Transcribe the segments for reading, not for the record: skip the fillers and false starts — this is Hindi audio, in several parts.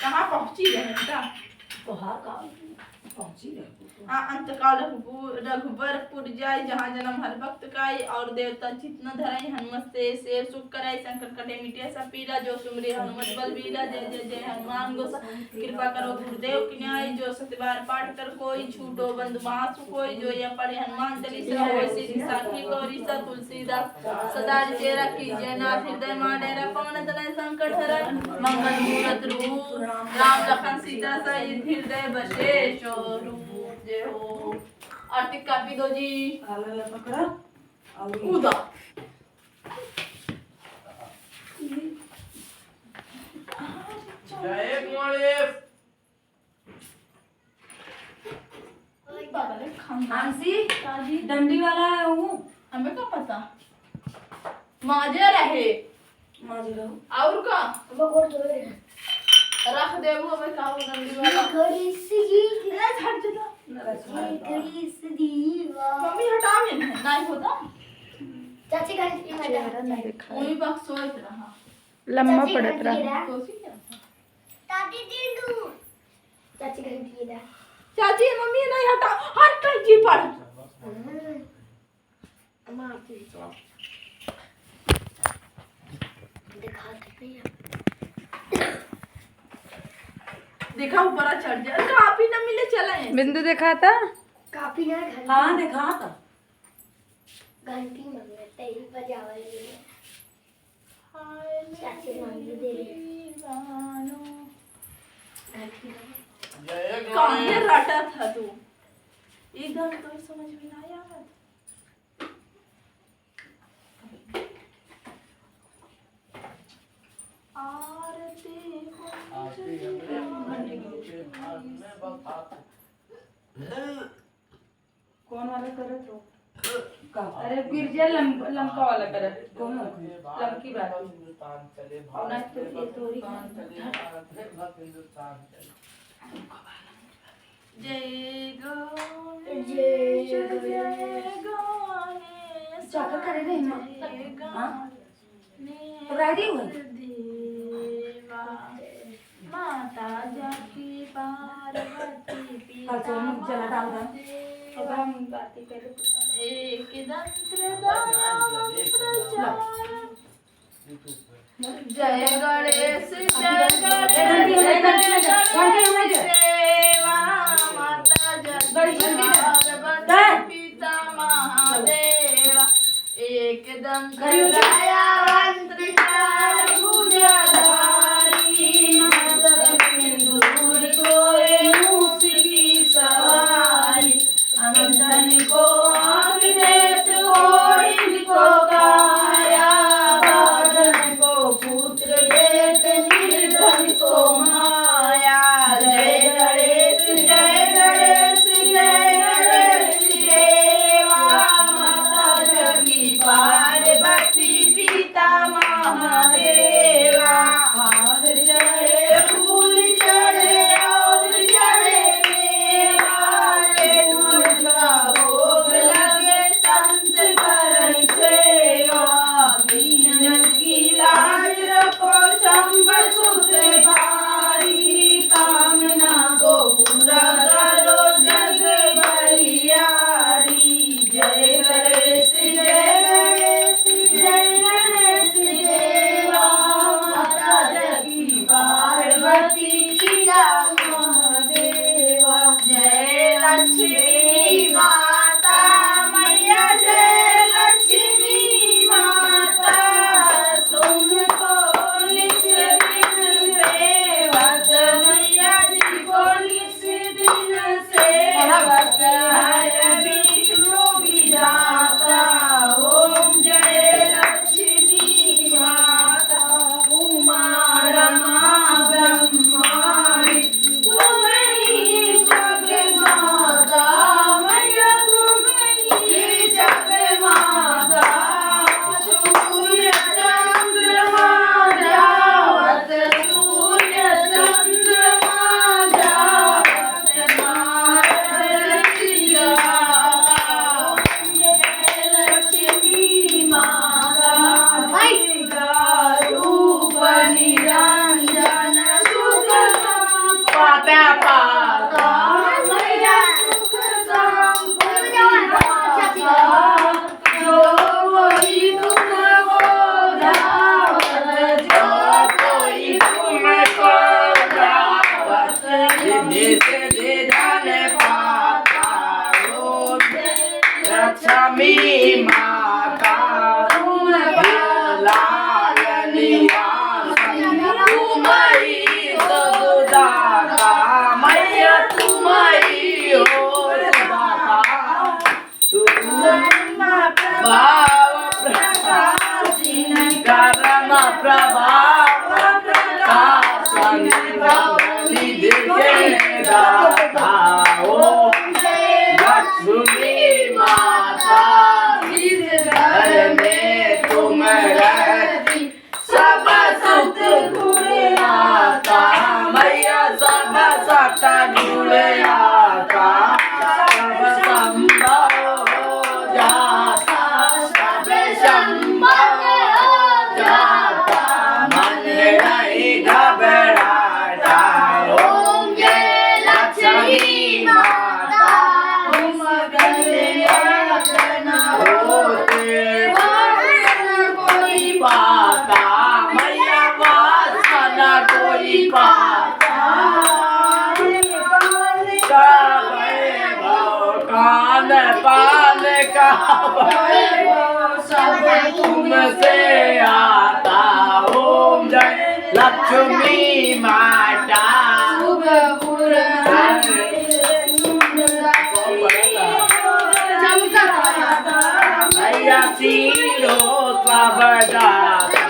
कहाँ पहुँची रहे बेटा? तोहार का पहुंची रहे अंतकाल रघुवरपुर जाय जहाँ जन्म हर भक्त काई और देवता चित न धराई हनुमत से सेव सुख कराई संकट कटे मिटे सब पीरा जो सुमरे हनुमत बलबीरा जय जय जय हनुमान गोसा कृपा करो गुरुदेव की न्याय जो सतबार पाठ कर कोई छूटो बंधु महासु कोई जो यह पढ़े हनुमान चालीसा होय सिद्धि साखी गौरी सा तुलसीदास सदा चेरा की जय नाथ हृदय मा डेरा पवन तनय संकट हरय मंगल मूरत रूप राम लखन सीता सहित हृदय बसे रूप जय हो। आरती कापी दो जी। आला पकड़ा और कूदा जय गणेश हांसी डंडी वाला है वो हमें क्या पता माजे रहे माजी रहो और का बकोर तो है रख दे वो हमें का नंदी वाला घड़ी सी ए हट जा घड़ी सी दीवा मम्मी हटा में नहीं होता चाची घंटी में वही बक्स सोच रहा लम्बा पड़त रहा कोशिश कर दादी दीदू चाची घंटी है चाची मम्मी नहीं हटा हट जी पर अम्मा आती तो दिखा दे देखा ऊपर चढ़ जाए काफी न मिले चले बिंदु देखा था काफी ना घंटी हाँ देखा था घंटी मंगते ही बजावे चाची मंगी दे घंटी जय कहाँ गणेश रटा था तू इधर तो समझ में नहीं आया आरती कौन वाला करत हो अरे गिरजा लंका वाला करत कौन लंकी बात हिंदुस्तान चले और ना तो ये थोड़ी हिंदुस्तान चले जय गणेश जय जय गणेश चाकर करे रे मां जय हाँ? गणेश तो रेडी हुए देवा माता जाकी पार्वती कल से मुझे जला डाल रहा अब हम बातें करें एक दंत्र दानव प्रचार जय गणेश जय गणेश देवा माता जगदीश पार्वती पिता महादेवा एक दंत दयावंत त्रिकाल भुजधारी सिंदूर सोए मूस की सवारी अंगन को आग देत होड़ी को काया बादन को पुत्र देत निर्धन को पाता मैया सुख संपत्ति दाता, जो कोई तुमको दावत, जो कोई तुमको दावत सीधे से दे जाने पाता। ओम लक्ष्मी माता तुम लाडलिया तुम ही सदाता, मैया तुम ही हो सदाता। तुम भाव प्रकाशिनी कर्म प्रभाव प्रकाशनी निधि के दाता। ओम लक्ष्मी माता जिस घर में तुम रहती सब सुख गुण आता, मैया सब सत गुण आता, सब संभव हो जाता, सब संभव हो जाता, मन नहीं घबराता। ओम जय लक्ष्मी माता तुम गले रखना होते कोई पाता, मैया वासन कोई पाता। कान पान का वैभव सब तुमसे आता। ओम जय लक्ष्मी माता शुभ मैया सीरो सब दाता,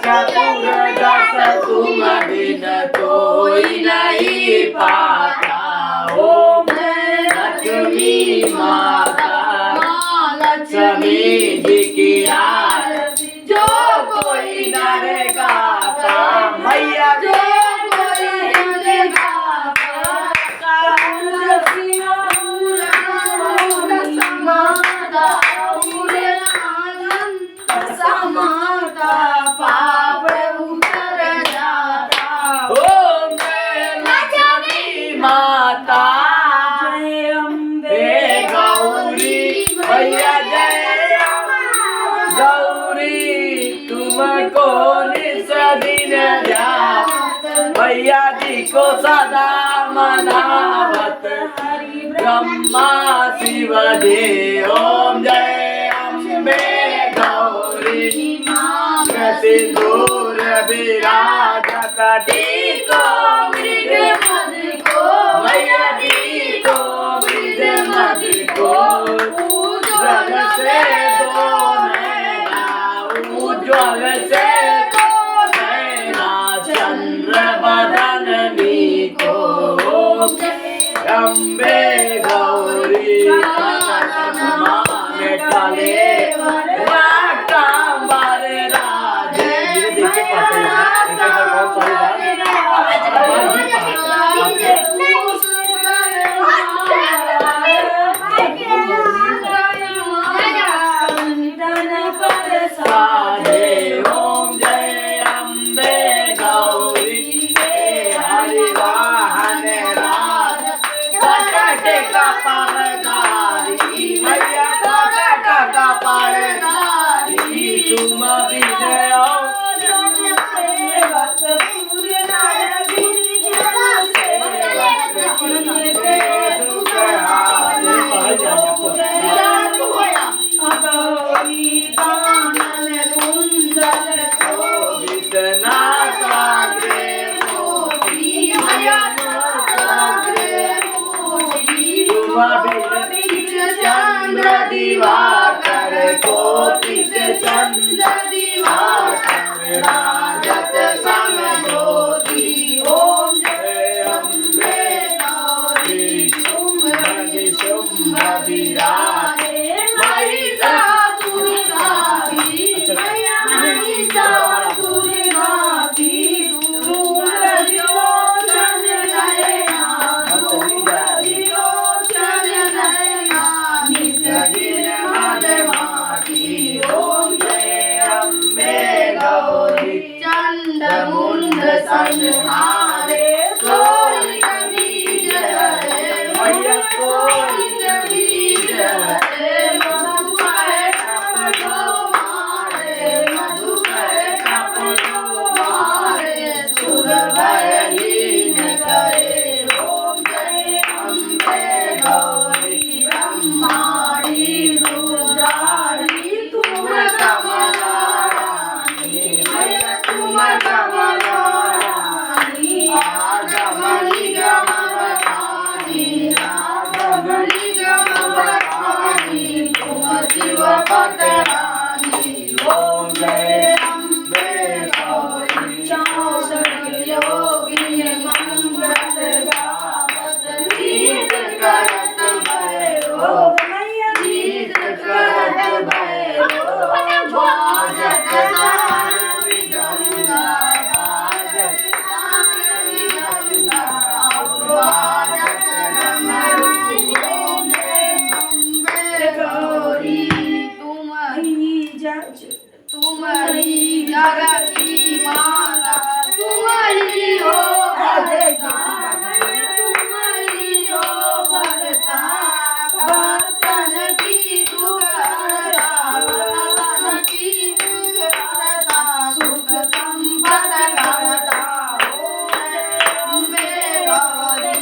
चतुर्दश तुम बिन कोई नहीं पाता। ओम लक्ष्मी माता लक्ष्मी जी की आरती जो कोई नर गाता, मैया जो कोई नर गाता। समाता पाप उतर जाता। ओम जय लक्ष्मी माता जय अम्बे हे गौरी भैया जय गौरी तुमको निस दिन ध्यान, भैया जी को सदा मनावत ब्रह्मा शिव दे। ओम जय अम्बे गौरी सिंदूर विराजत टीको मृग मद को, भैया टीको मृग मद को। उज्ज्वल से दो नैना उज्ज्वल से दो नैना चंद्र बदननी को। अम्बे गौरी मान टले वाटांबर राजे। देखिए पाते हैं बहुत सारी संहारे कोई बीज हरे मैया कोई बीज हरे मधुकर कपड़ो मारे मधुकर कपड़ो मारे सुर भयलीन करे ओम जय अम्बे गौरी ब्रह्माणी रुद्राणी तुम कमला रानी मैया तुम कमला रानी आगमनी गमवतानी आगमनी गमवतानी तुम शिव पटरानी ओम जय अम्बे गौरी चौसठ योगिनी मंगल गावत गीत करत भैरो गीत करत भैरो बाजत तान मृदंगा बाजत तान मृदंगा बाजत डमरू ओम जय अम्बे गौरी तुम ही जगत की माता तुम ही हो भगता तुम ही हो भगता भक्तन की दुख हरता भक्तन की दुख हरता सुख संपद करता ओम जय अम्बे गौरी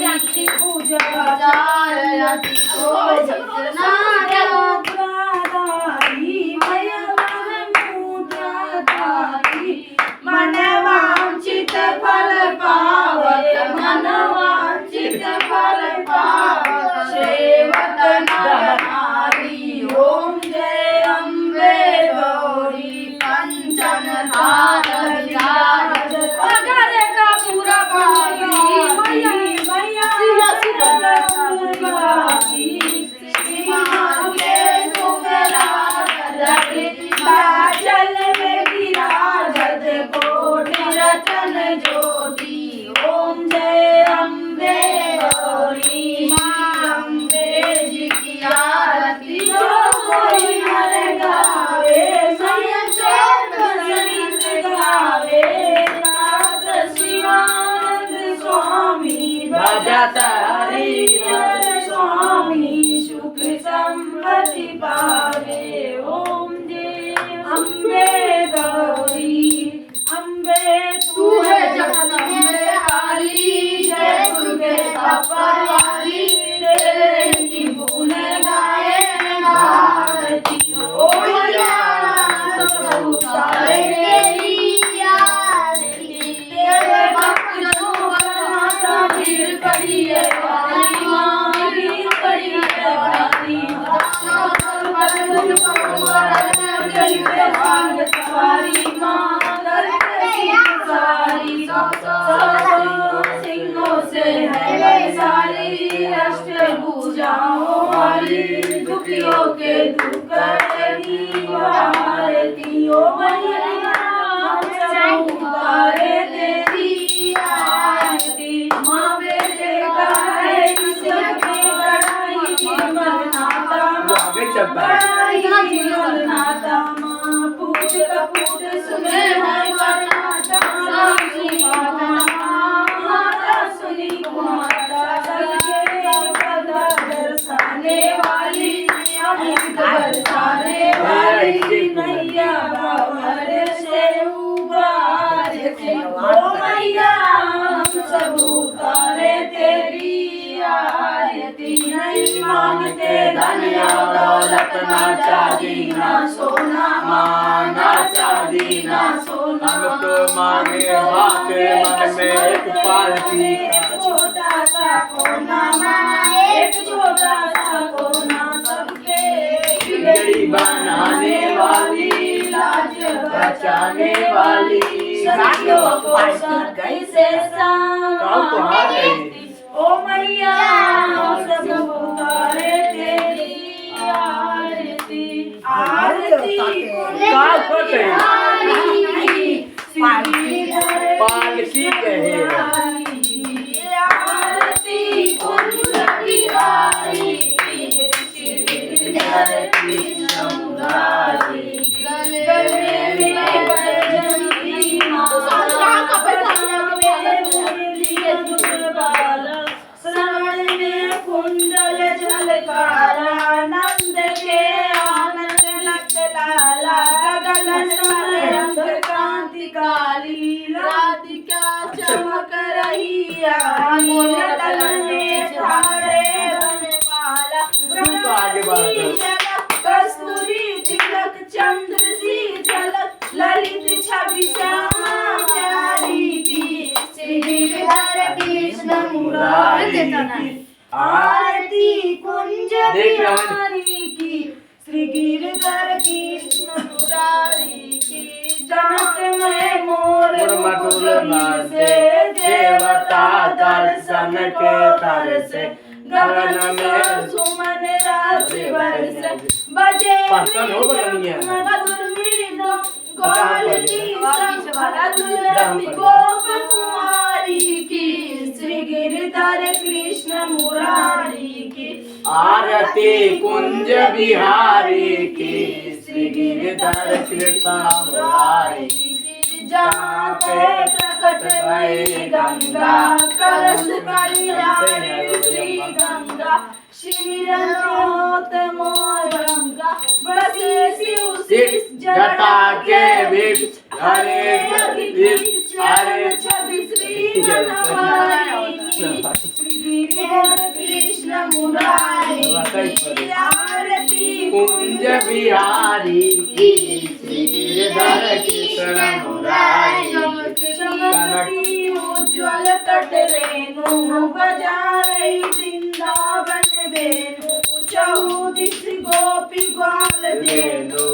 हजार यति शोभित नारद मनवांचित फल पावत मनवांचित फल पावत सेवत नर नारी ओम जय अम्बे गौरी कंचन थाल विराजत अगर कपूरवासी मैया मैया कपूरवासी श्रीमान के जल में विराजत कोटि रतन ज्योति ओम जय अम्बे गौरी माँ अम्बे जी की आरती जो कोई नर गावे संगीत गावे नाथ शिवानंद स्वामी भजत हरि स्वामी सुख संपत्ति पावे ओम जय अम्बे गौरी अम्बे तू है जगदम्बे काली जय दुर्गे कपाली तेरे की गुण गाए भारती ओ मैया सब उतारे तेरी आरती तेरे भक्तों का माता भीड़ पड़ी है वाली माँ भीड़ पड़ी है वाली सवारी माँ सारी सिंहों से है सारी अष्टभुजाओं वाली दुखियों के दुख हरती भारती ओ मैया सब उतारे तेरी आरती माँ बेटे का है किसके कढ़ाई की मरनाता नाता माँ फूट कपूट सुने है माता सुनी माता सबके पदा दर्शाने वाली अमृत बरसाने वाली नैया बाबर से उबार के ओ मैया हम सब उतारे तेरी आरती नहीं मांगते धन या दौलत ना चांदी ना सोना माना चांदी ना सोना हमको मांगे बाके मन में एक पालकी छोटा सा कोना माँ एक छोटा सा कोना सबके बिगड़ी बनाने वाली लाज बचाने वाली सदियों को कैसे संभालेगी ओ मैया सब उतारे तेरी आरती आरती पालकी कहे आरती कुंज बिहारी गले में नीलतल में ठाड़े वनमाला तो आगे बढ़ दो। झलक कस्तूरी तिलक चंद्र सी झलक ललित छवि श्यामा प्यारी की श्री गिरधर कृष्ण मुरारी की आरती कुंज बिहारी की श्री गिरधर कृष्ण मुरारी की जनक में मोर मुकुल से देवता दर्शन के तर से गगन में सुमन राशि बरसे बजे मधुर मृदंग गोल की संग गोप कुमारी की श्री गिरधर कृष्ण मुरारी की आरती कुंज बिहारी की श्री गिरधर कृष्ण मुरारी की जहाँ पे प्रकट भई गंगा कलश कल्याणी श्री गंगा शिविरन होत मोर गंगा बसे शिव शीश जटा के बीच हरे चरण छवि श्री मनमालिनी श्री गिरधर कृष्ण मुरारी की आरती कुंज बिहारी की श्री गिरधर कृष्ण मुरारी चमकती उज्ज्वल तट रेणु बजा रही वृंदावन वेणु चहुदिश गोपी ग्वाल धेनु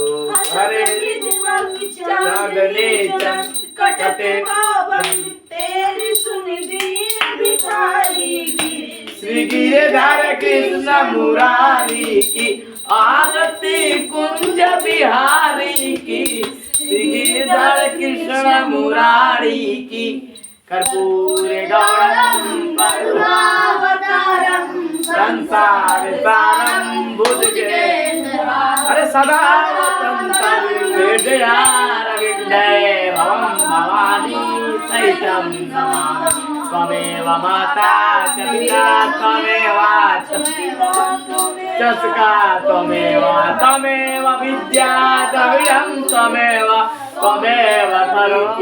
चांदनी कटते पावन तेरी सुन दीन भिखारी की श्री गिरधर कृष्ण मुरारी की आरती कुंज बिहारी की श्री गिरधर कृष्ण मुरारी की कर्पूर गौरम करुणावतारम संसार सारम बुद्धेन्द्रहारम अरे सदा वसंतं हृदयारविन्दे भवं भवानी सहितं नमामि त्वमेव माता च पिता त्वमेव चषका त्वमेव विद्या द्रविणं त्वमेव सर्वं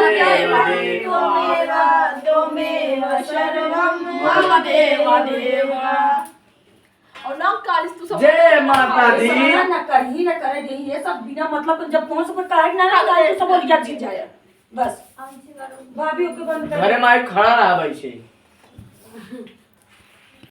देव देव त्वमेव सर्वं मम देव देव। और ना कालिस तू सब जय माता दी। ना कर ही ना करे दे ये सब बिना मतलब के जब कौन से कोई कार्ड ना लगा तो सब बोल जीत जाए बस भाभी ओके बंद कर घरे में खड़ा रहा भाई